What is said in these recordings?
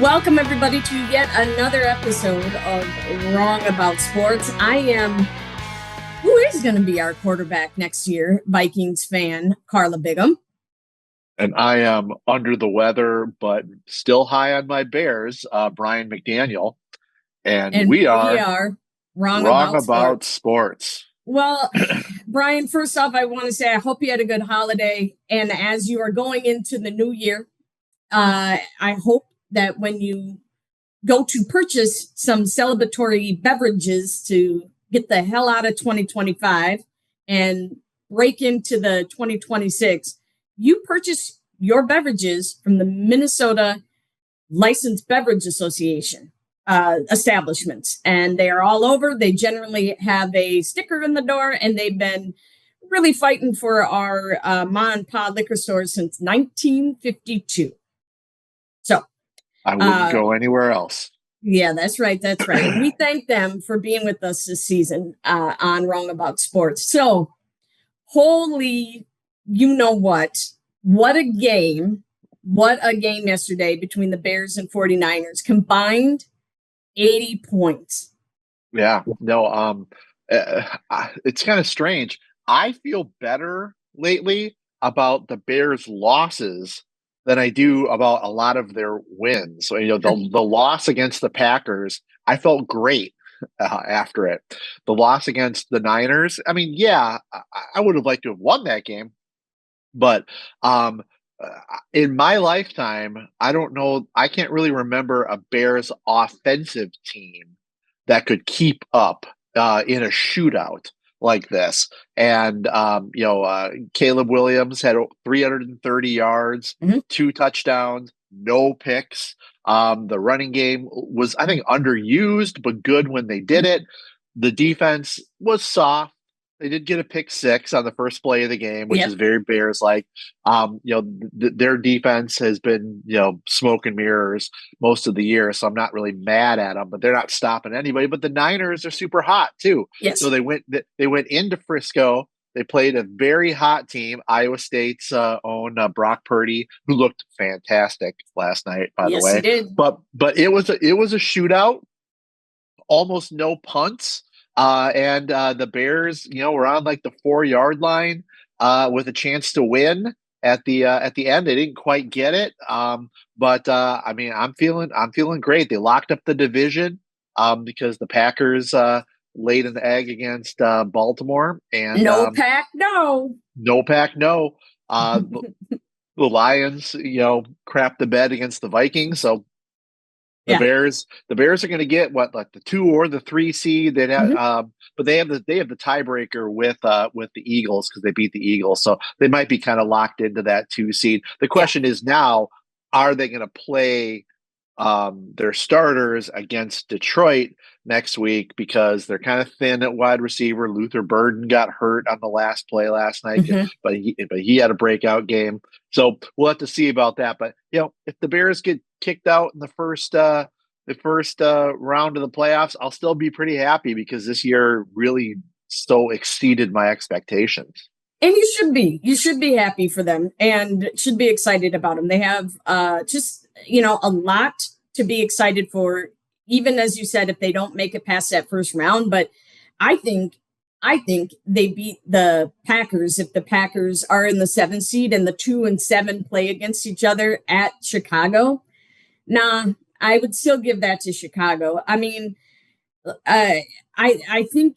Welcome, everybody, to yet another episode of Wrong About Sports. I am, who is going to be our quarterback next year, Vikings fan, Karla Bigham. And I am under the weather, but still high on my Bears, Brian McDaniel. And And we we are are Wrong wrong About about Sports. sports. Well, Brian, first off, I want to say I hope you had a good holiday. And as you are going into the new year, I hope that when you go to purchase some celebratory beverages to get the hell out of 2025 and break into the 2026, you purchase your beverages from the Minnesota Licensed Beverage Association establishments. And they are all over. They generally have a sticker in the door, and they've been really fighting for our ma and pa liquor stores since 1952. So I wouldn't go anywhere else. Yeah, that's right. That's right. And we thank them for being with us this season on Wrong About Sports. So, holy, you know what? What a game. What a game yesterday between the Bears and 49ers. Combined 80 points. Yeah, no, it's kind of strange. I feel better lately about the Bears' losses than I do about a lot of their wins. So, the loss against the Packers, I felt great after it. The loss against the Niners, I mean, yeah, I would have liked to have won that game, but in my lifetime, I don't know, I can't really remember a Bears offensive team that could keep up in a shootout like this. And Caleb Williams had 330 yards, 2 touchdowns, no picks. The running game was, I think, underused, but good when they did it. The defense was soft. They did get a pick 6 on the first play of the game, which is very Bears-like. Their defense has been, smoke and mirrors most of the year, so I'm not really mad at them. But they're not stopping anybody. But the Niners are super hot too. Yes. So they went into Frisco. They played a very hot team, Iowa State's own Brock Purdy, who looked fantastic last night. By the way, he did. But it was a shootout. Almost no punts. And the Bears, were on like the 4-yard line with a chance to win at the end. They didn't quite get it. But I mean, I'm feeling great. They locked up the division because the Packers laid an egg against Baltimore, and no pack, no. The Lions, crapped the bed against the Vikings. So the Bears are going to get like the 2 or the 3 seed. They have, but they have the tiebreaker with the Eagles because they beat the Eagles, so they might be kind of locked into that 2 seed. The question is now, are they going to play their starters against Detroit next week, because they're kind of thin at wide receiver. Luther Burden got hurt on the last play last night, but he had a breakout game. So we'll have to see about that. But if the Bears get kicked out in the first round of the playoffs, I'll still be pretty happy because this year really so exceeded my expectations. And you should be happy for them and should be excited about them. They have just a lot to be excited for, even as you said, if they don't make it past that first round. But I think they beat the Packers if the Packers are in the 7 seed and the 2 and 7 play against each other at Chicago. Nah, I would still give that to Chicago. I mean, I think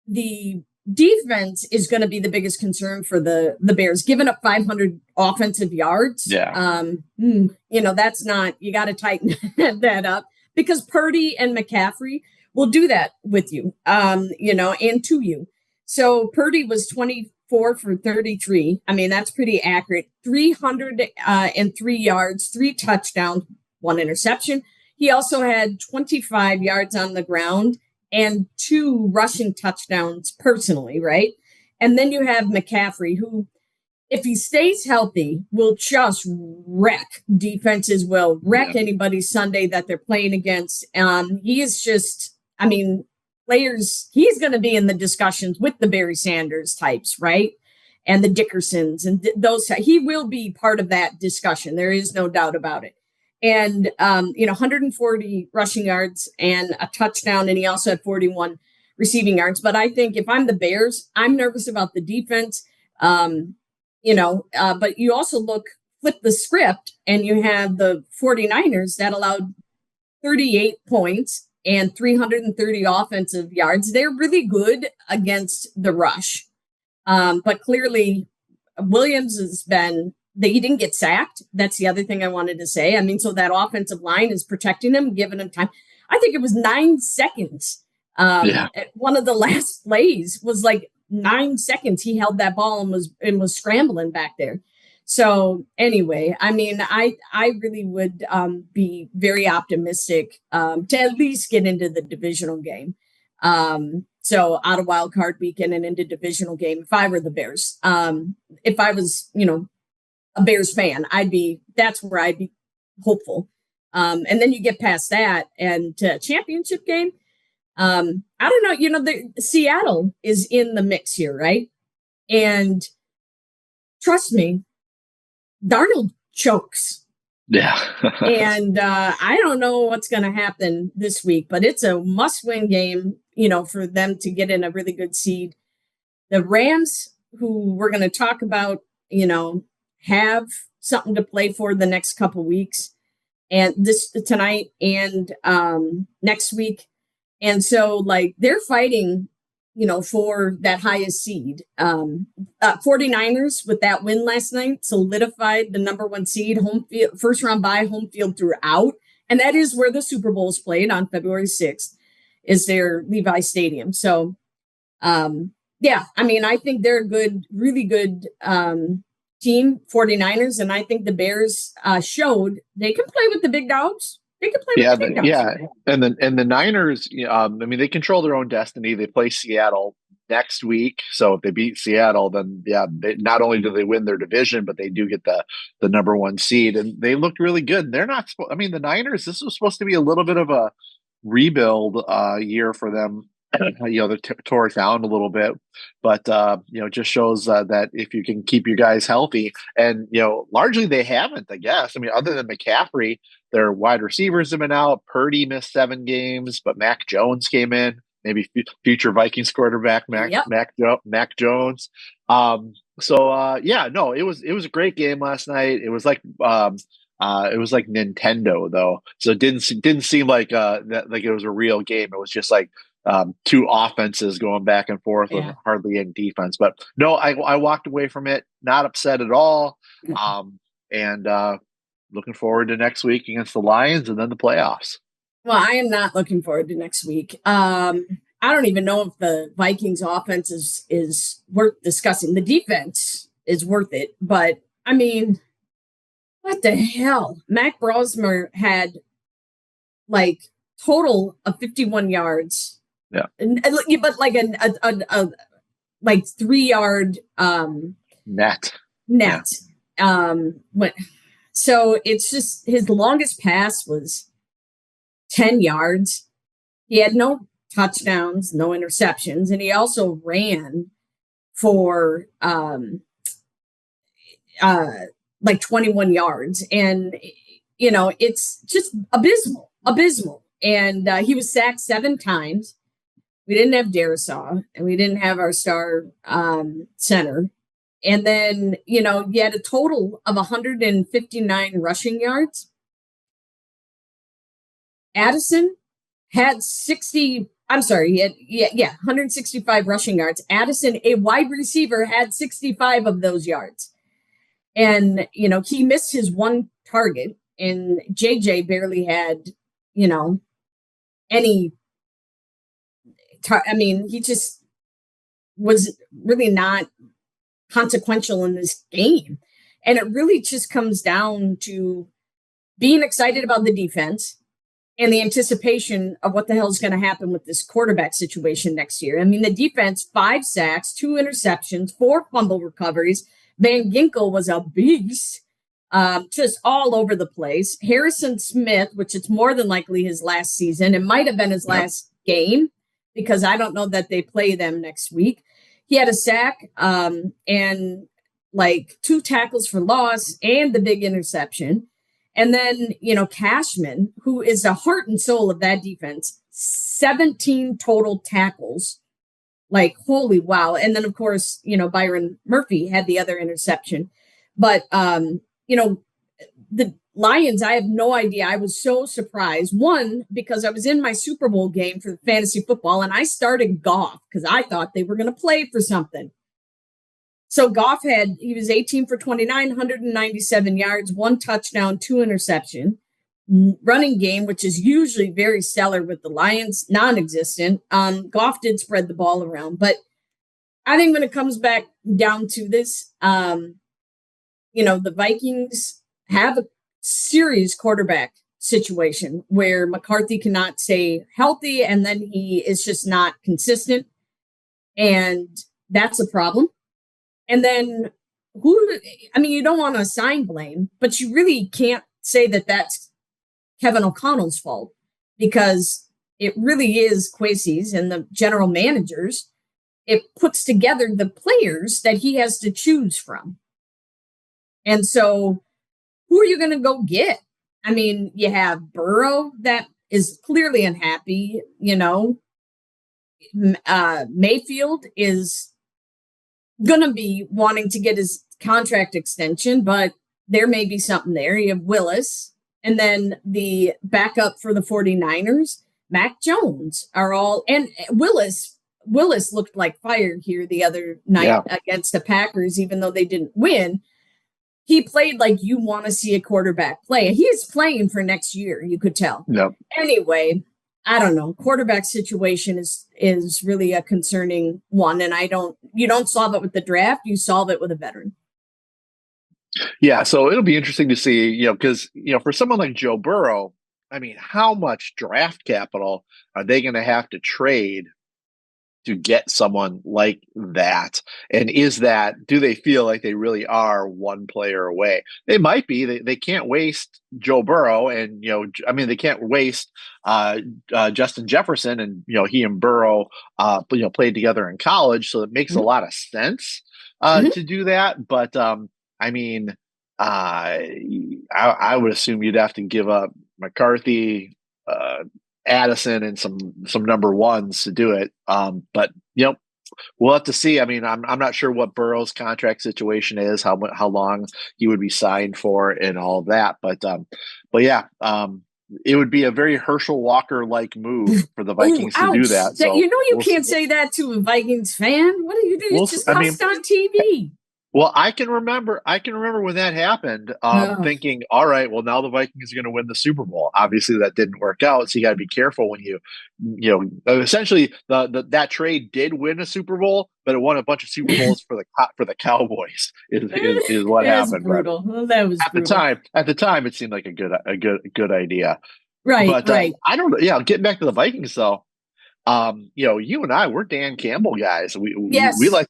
the defense is going to be the biggest concern for the Bears, giving up 500 offensive yards. That's not, you got to tighten that up, because Purdy and McCaffrey will do that with you, and to you. So Purdy was 24 for 33. I mean, that's pretty accurate. 303 yards, 3 touchdowns, 1 interception. He also had 25 yards on the ground and 2 rushing touchdowns personally, right? And then you have McCaffrey, who, if he stays healthy, will just wreck defenses, will wreck anybody Sunday that they're playing against. He is just, I mean, players, he's going to be in the discussions with the Barry Sanders types, right? And the Dickersons and those. He will be part of that discussion. There is no doubt about it. and 140 rushing yards and a touchdown, and he also had 41 receiving yards. But I think if I'm the Bears, I'm nervous about the defense. But you also flip the script, and you have the 49ers that allowed 38 points and 330 offensive yards. They're really good against the rush. But clearly, Williams he didn't get sacked. That's the other thing I wanted to say. I mean, so that offensive line is protecting him, giving him time. I think it was 9 seconds. One of the last plays was like 9 seconds. He held that ball and was scrambling back there. So anyway, I mean, I really would be very optimistic to at least get into the divisional game. So out of wild card weekend and into divisional game, if I were the Bears, if I was, a Bears fan, that's where I'd be hopeful. And then you get past that and to a championship game. I don't know, Seattle is in the mix here, right? And trust me, Darnold chokes. Yeah. And I don't know what's going to happen this week, but it's a must-win game, for them to get in a really good seed. The Rams, who we're going to talk about, have something to play for the next couple weeks, and this tonight and next week. And so they're fighting, for that highest seed. 49ers with that win last night solidified the number 1 seed, home field, first round bye, home field throughout. And that is where the Super Bowl is played on February 6th, is their Levi Stadium. So, I mean, I think they're a really good team, 49ers. And I think the Bears showed they can play with the big dogs. They can play with the big dogs. Yeah. And the Niners, I mean, they control their own destiny. They play Seattle next week. So if they beat Seattle, then not only do they win their division, but they do get the number 1 seed. And they looked really good. They're not, the Niners, this was supposed to be a little bit of a rebuild year for them. They tore it down a little bit, but just shows that if you can keep your guys healthy, and largely they haven't, I guess. I mean, other than McCaffrey, their wide receivers have been out. Purdy missed 7 games, but Mac Jones came in, maybe future Vikings quarterback Mac Jones. It was a great game last night. It was like Nintendo though, so it didn't seem like like it was a real game. It was just like 2 offenses going back and forth with hardly any defense. But no, I walked away from it not upset at all, and looking forward to next week against the Lions and then the playoffs. Well, I am not looking forward to next week. I don't even know if the Vikings offense is worth discussing. The defense is worth it, but I mean, what the hell? Mac Brosmer had total of 51 yards. Yeah. But a 3-yard net. Yeah. So it's just his longest pass was 10 yards. He had no touchdowns, no interceptions, and he also ran for 21 yards. And it's just abysmal. And he was sacked 7 times. We didn't have Darisaw, and we didn't have our star center. And then, you had a total of 159 rushing yards. Addison had 165 rushing yards. Addison, a wide receiver, had 65 of those yards. And, he missed his 1 target, and JJ barely had, any. He just was really not consequential in this game. And it really just comes down to being excited about the defense and the anticipation of what the hell is going to happen with this quarterback situation next year. I mean, the defense, 5 sacks, 2 interceptions, 4 fumble recoveries. Van Ginkel was a beast, just all over the place. Harrison Smith, which it's more than likely his last season. It might have been his last game, because I don't know that they play them next week. He had a sack and 2 tackles for loss and the big interception. And then, Cashman, who is the heart and soul of that defense, 17 total tackles. Like, holy wow. And then, of course, Byron Murphy had the other interception. But, the Lions, I have no idea. I was so surprised. One, because I was in my Super Bowl game for fantasy football, and I started Goff because I thought they were going to play for something. So Goff he was 18 for 29, 197 yards, 1 touchdown, 2 interception. Running game, which is usually very stellar with the Lions, non-existent. Goff did spread the ball around. But I think when it comes back down to this, the Vikings have a serious quarterback situation where McCarthy cannot stay healthy, and then he is just not consistent. And that's a problem. And then you don't want to assign blame, but you really can't say that that's Kevin O'Connell's fault, because it really is Kwesi's and the general managers. It puts together the players that he has to choose from. And so who are you going to go get? I mean, you have Burrow that is clearly unhappy, Mayfield is going to be wanting to get his contract extension, but there may be something there. You have Willis, and then the backup for the 49ers, Mac Jones, are all, and Willis looked like fire here the other night against the Packers, even though they didn't win. He played like you want to see a quarterback play. He is playing for next year, you could tell. Yep. Anyway, I don't know. Quarterback situation is really a concerning one, and you don't solve it with the draft. You solve it with a veteran. Yeah, so it'll be interesting to see, because, for someone like Joe Burrow, I mean, how much draft capital are they going to have to trade to get someone like that? And do they feel like they really are one player away? They might be. They can't waste Joe Burrow, and they can't waste Justin Jefferson, and he and Burrow played together in college, so it makes a lot of sense to do that. But I would assume you'd have to give up McCarthy, Addison, and some number ones to do it. But we'll have to see. I mean, I'm not sure what Burrow's contract situation is, how long he would be signed for, and all of that. But yeah, it would be a very Herschel Walker-like move for the Vikings to do that. So you can't say that to a Vikings fan. What do you do? You just cussed on TV. Well, I can remember when that happened, thinking, all right, well, now the Vikings are going to win the Super Bowl. Obviously, that didn't work out, so you got to be careful when essentially that trade did win a Super Bowl, but it won a bunch of Super Bowls for the Cowboys. Is what happened. Brutal. Well, that was brutal. At the time, it seemed like a good idea. Right. But right. I don't know. Yeah, getting back to the Vikings though. You and I, we're Dan Campbell guys. We like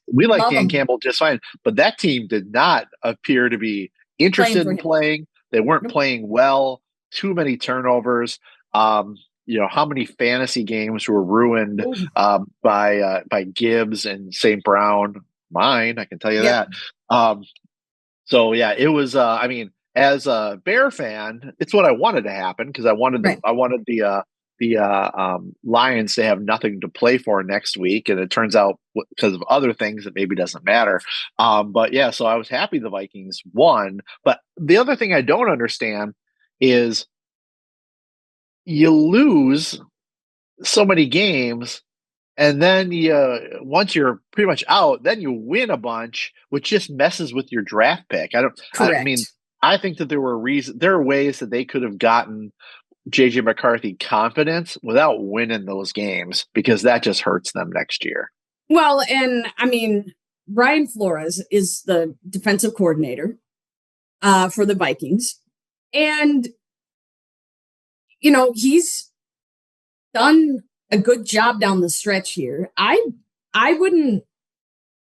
Dan Campbell just fine, but that team did not appear to be interested in playing. They weren't playing well. Too many turnovers. How many fantasy games were ruined by Gibbs and St. Brown? Mine, I can tell you that. So yeah, it was. As a Bear fan, it's what I wanted to happen, because I wanted the Lions to have nothing to play for next week, and it turns out because of other things that maybe doesn't matter. But yeah, so I was happy the Vikings won. But the other thing I don't understand is you lose so many games, and then once you're pretty much out, then you win a bunch, which just messes with your draft pick. I think that there are ways that they could have gotten JJ McCarthy confidence without winning those games, because that just hurts them next year. Well, and Brian Flores is the defensive coordinator for the Vikings. And, he's done a good job down the stretch here. I wouldn't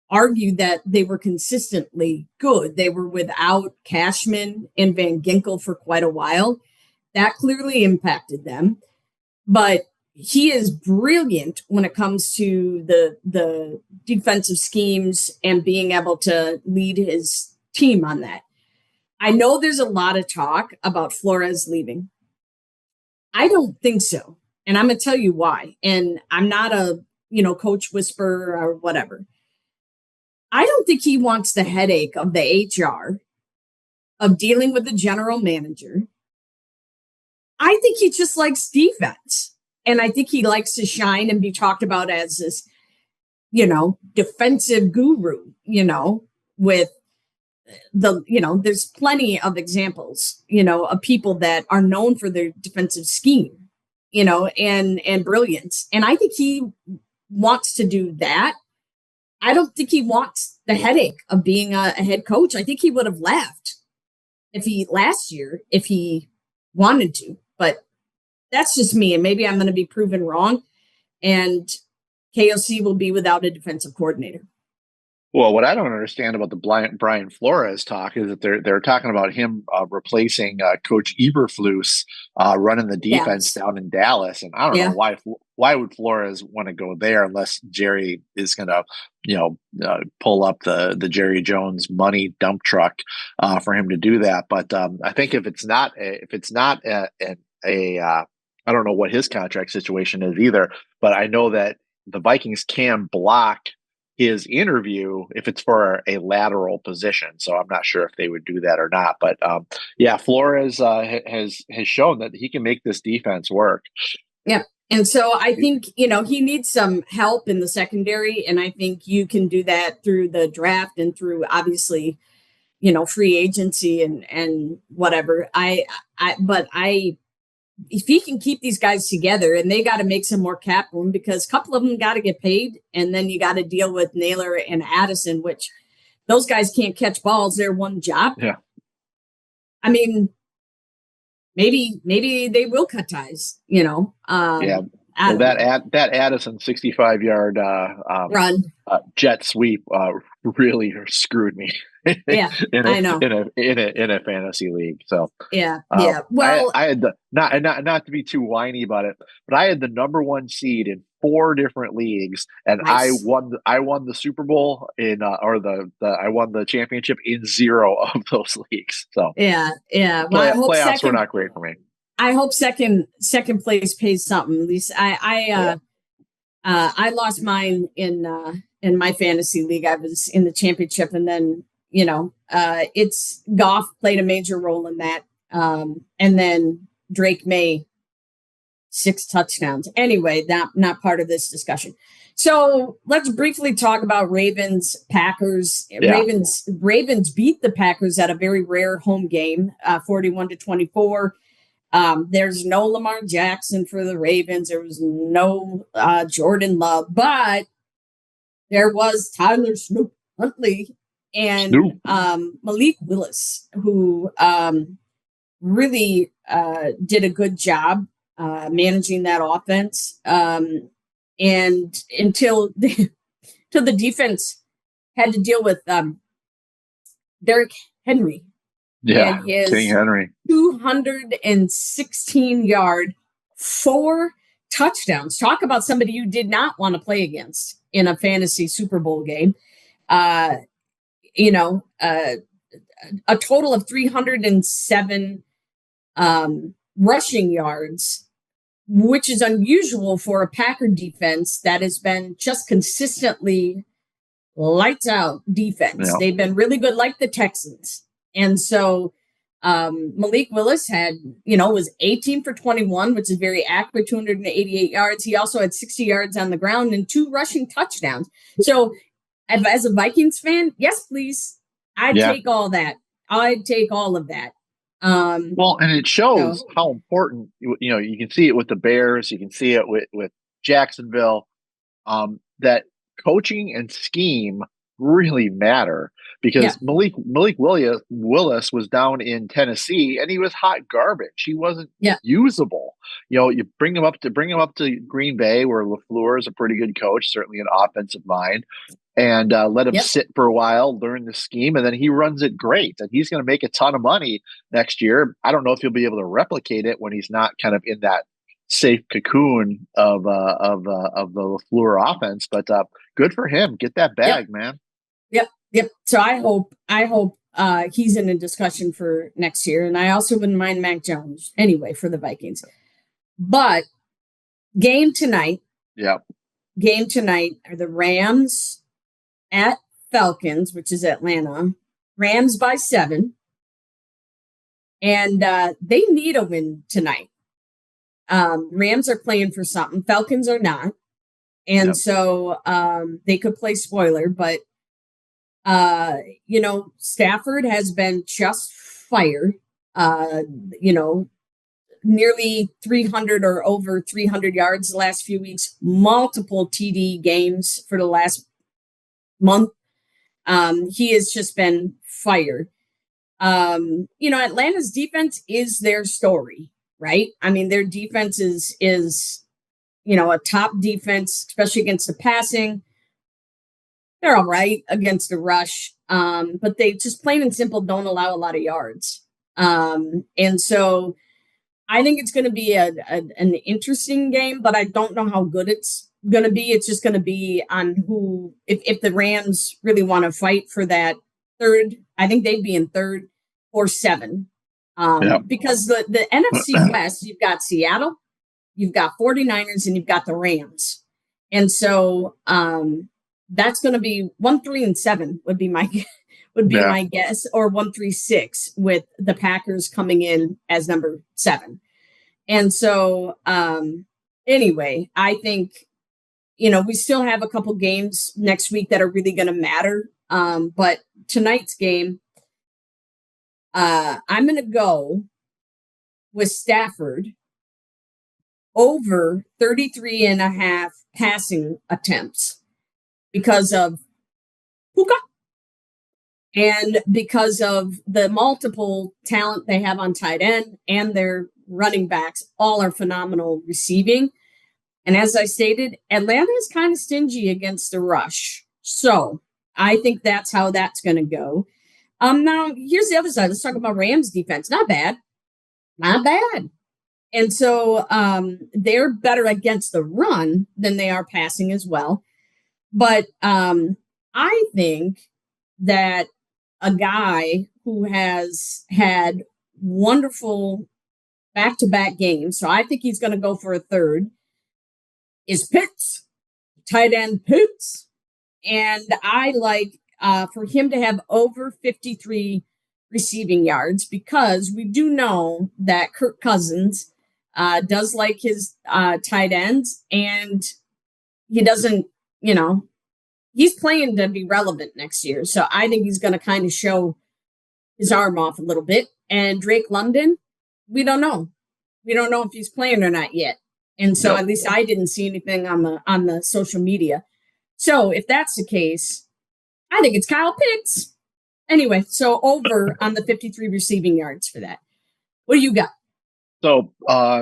argue that they were consistently good. They were without Cashman and Van Ginkel for quite a while. That clearly impacted them. But he is brilliant when it comes to the defensive schemes and being able to lead his team on that. I know there's a lot of talk about Flores leaving. I don't think so. And I'm going to tell you why. And I'm not a, coach whisperer or whatever. I don't think he wants the headache of the HR, of dealing with the general manager. I think he just likes defense. And I think he likes to shine and be talked about as this, defensive guru, with there's plenty of examples, of people that are known for their defensive scheme, and brilliance. And I think he wants to do that. I don't think he wants the headache of being a head coach. I think he would have left last year if he wanted to, but that's just me. And maybe I'm going to be proven wrong. And KOC will be without a defensive coordinator. Well, what I don't understand about the Brian Flores talk is that they're talking about him replacing Coach Eberflus running the defense down in Dallas, and I don't know why would Flores want to go there unless Jerry is going to pull up the Jerry Jones money dump truck for him to do that. But I think if it's not I don't know what his contract situation is either, but I know that the Vikings can block his interview if it's for a lateral position. So I'm not sure if they would do that or not. But Flores has shown that he can make this defense work. Yeah. And so I think, he needs some help in the secondary. And I think you can do that through the draft and through obviously, free agency and whatever. If he can keep these guys together, and they got to make some more cap room because a couple of them got to get paid. And then you got to deal with Naylor and Addison, which those guys can't catch balls. They're one job. Yeah. I mean, maybe they will cut ties, Well, that Addison 65-yard run jet sweep really screwed me. I know in a fantasy league. So Well, I had the not to be too whiny about it, but I had the number 1 seed in 4 different leagues, and nice. I won the Super Bowl in I won the championship in 0 of those leagues. So Well, I hope playoffs were not great for me. I hope second place pays something. At least I lost mine in my fantasy league. I was in the championship, and then it's Goff played a major role in that. And then Drake May, 6 touchdowns. Anyway, not part of this discussion. So let's briefly talk about Ravens Packers. Yeah. Ravens beat the Packers at a very rare home game, 41-24. There's no Lamar Jackson for the Ravens. There was no Jordan Love, but there was Tyler Snoop Huntley and Malik Willis, who really did a good job managing that offense. And until the defense had to deal with Derrick Henry. Yeah, King Henry. 216-yard, 4 touchdowns. Talk about somebody you did not want to play against in a fantasy Super Bowl game. A total of 307 rushing yards, which is unusual for a Packer defense that has been just consistently lights out defense. Yeah. They've been really good, like the Texans. And so Malik Willis was 18 for 21, which is very accurate, 288 yards. He also had 60 yards on the ground and 2 rushing touchdowns. So as a Vikings fan, yes, please. I'd take all that. I'd take all of that. Well, and it shows how important, you can see it with the Bears. You can see it with Jacksonville, that coaching and scheme really matter, because Malik Willis was down in Tennessee and he was hot garbage. He wasn't usable. You bring him up to Green Bay, where LaFleur is a pretty good coach, certainly an offensive mind, and let him sit for a while, learn the scheme, and then he runs it great. And he's going to make a ton of money next year. I don't know if he'll be able to replicate it when he's not kind of in that safe cocoon of the LaFleur offense, but good for him. Get that bag, man. Yep. So I hope he's in a discussion for next year. And I also wouldn't mind Mac Jones anyway for the Vikings. But game tonight. Yeah. Game tonight are the Rams at Falcons, which is Atlanta. Rams by 7. And they need a win tonight. Rams are playing for something. Falcons are not. And so they could play spoiler, but Stafford has been just fired. Nearly 300 or over 300 yards the last few weeks, multiple TD games for the last month. He has just been fired. Atlanta's defense is their story, right? I mean, their defense is a top defense, especially against the passing. They're all right against the rush, but they just plain and simple don't allow a lot of yards. And so I think it's going to be an interesting game, but I don't know how good it's going to be. It's just going to be on who, if the Rams really want to fight for that third, I think they'd be in 3rd or 7. Because the NFC West, you've got Seattle, you've got 49ers, and you've got the Rams. And so that's going to be 1, 3, and 7 would be my my guess, or 1, 3, 6 with the Packers coming in as number 7. And so anyway, I think, we still have a couple games next week that are really going to matter. But tonight's game, I'm going to go with Stafford over 33.5 passing attempts because of Puka and because of the multiple talent they have on tight end, and their running backs all are phenomenal receiving. And as I stated, Atlanta is kind of stingy against the rush. So I think that's how that's going to go. Now, here's the other side. Let's talk about Rams defense. Not bad. And so they're better against the run than they are passing as well. But I think that a guy who has had wonderful back-to-back games, so I think he's going to go for a third, is Pitts, tight end Pitts. And I like for him to have over 53 receiving yards, because we do know that Kirk Cousins does like his tight ends, and he doesn't, he's playing to be relevant next year. So I think he's going to kind of show his arm off a little bit. And Drake London, we don't know. We don't know if he's playing or not yet. And so at least I didn't see anything on the social media. So if that's the case, I think it's Kyle Pitts. Anyway, so over on the 53 receiving yards for that. What do you got? So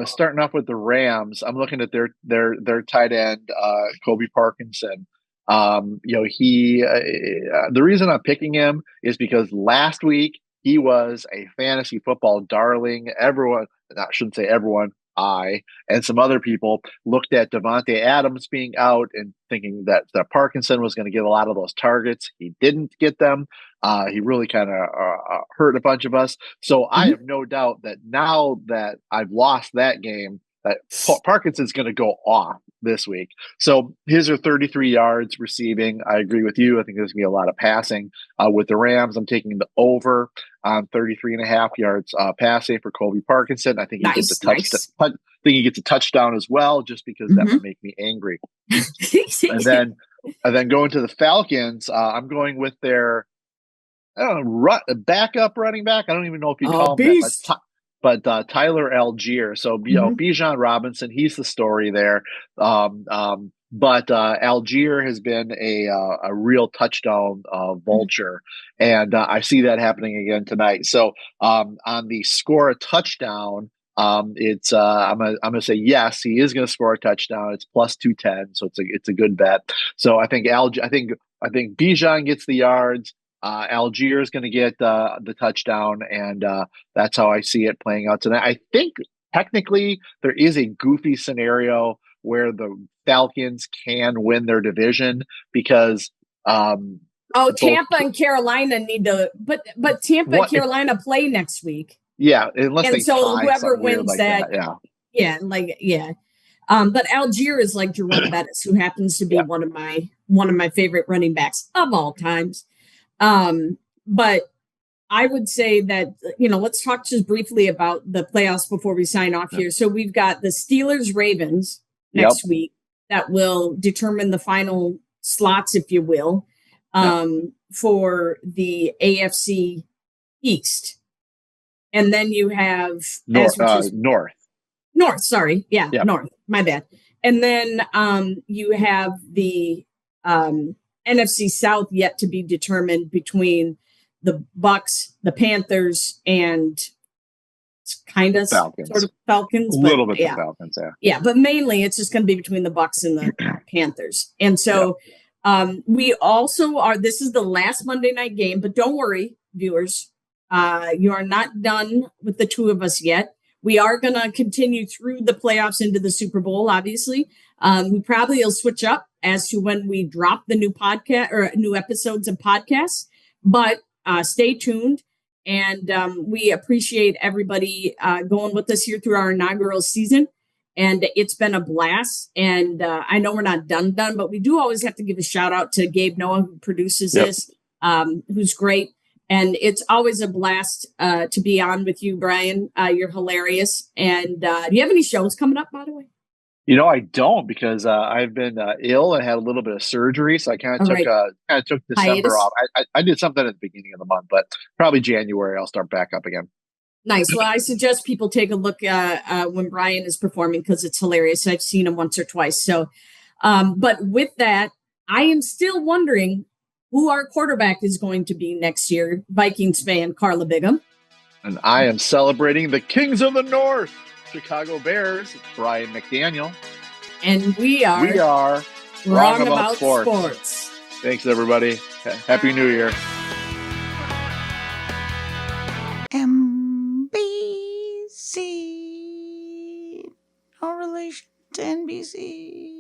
starting off with the Rams, I'm looking at their tight end, Kobe Parkinson. The reason I'm picking him is because last week he was a fantasy football darling. Everyone, I shouldn't say everyone, I and some other people looked at Devontae Adams being out and thinking that Parkinson was going to get a lot of those targets. He didn't get them. He really kind of hurt a bunch of us. So I have no doubt that now that I've lost that game, that Parkinson's going to go off this week. So his are 33 yards receiving. I agree with you. I think there's going to be a lot of passing. With the Rams, I'm taking the over on 33.5 yards passing for Colby Parkinson. I think he gets a touchdown. I think he gets a touchdown as well, just because that would make me angry. and then going to the Falcons, I'm going with their backup running back. I don't even know if you call him that, but Tyler Algier. So Bijan Robinson, he's the story there. But Algier has been a real touchdown vulture, and I see that happening again tonight. So on the score a touchdown, it's I'm gonna say yes, he is gonna score a touchdown. It's plus 210, so it's a good bet. So I think Bijan gets the yards. Algier is going to get the touchdown, and that's how I see it playing out tonight. I think technically there is a goofy scenario where the Falcons can win their division because Oh, Tampa and Carolina need to, but Tampa and Carolina play next week. Yeah, unless they so tie whoever wins like that. Yeah. But Algier is like Jerome Bettis, who happens to be one of my favorite running backs of all times. But I would say that, let's talk just briefly about the playoffs before we sign off here. So we've got the Steelers Ravens next week that will determine the final slots, if you will, for the AFC East. And then you have North. Sorry. Yeah. North. My bad. And then you have the NFC South yet to be determined between the Bucks, the Panthers, and kind of Falcons. Sort of Falcons. A little bit the Falcons, Yeah, but mainly it's just going to be between the Bucks and the Panthers. And so we also this is the last Monday night game, but don't worry, viewers. You are not done with the two of us yet. We are going to continue through the playoffs into the Super Bowl, obviously. We probably will switch up as to when we drop the new podcast or new episodes of podcasts, but stay tuned. And we appreciate everybody going with us here through our inaugural season. And it's been a blast. And I know we're not done, but we do always have to give a shout out to Gabe Noah, who produces this, who's great. And it's always a blast to be on with you, Brian. You're hilarious. And do you have any shows coming up, by the way? I don't, because I've been ill and had a little bit of surgery, so I kind of took December off. I did something at the beginning of the month, but probably January I'll start back up again. Nice. Well, I suggest people take a look when Brian is performing, because it's hilarious. I've seen him once or twice. So, but with that, I am still wondering who our quarterback is going to be next year. Vikings fan Karla Bigham. And I am celebrating the Kings of the North, Chicago Bears, Brian McDaniel. And we are wrong about sports. Thanks, everybody. Happy New Year. MBC. No relation to NBC.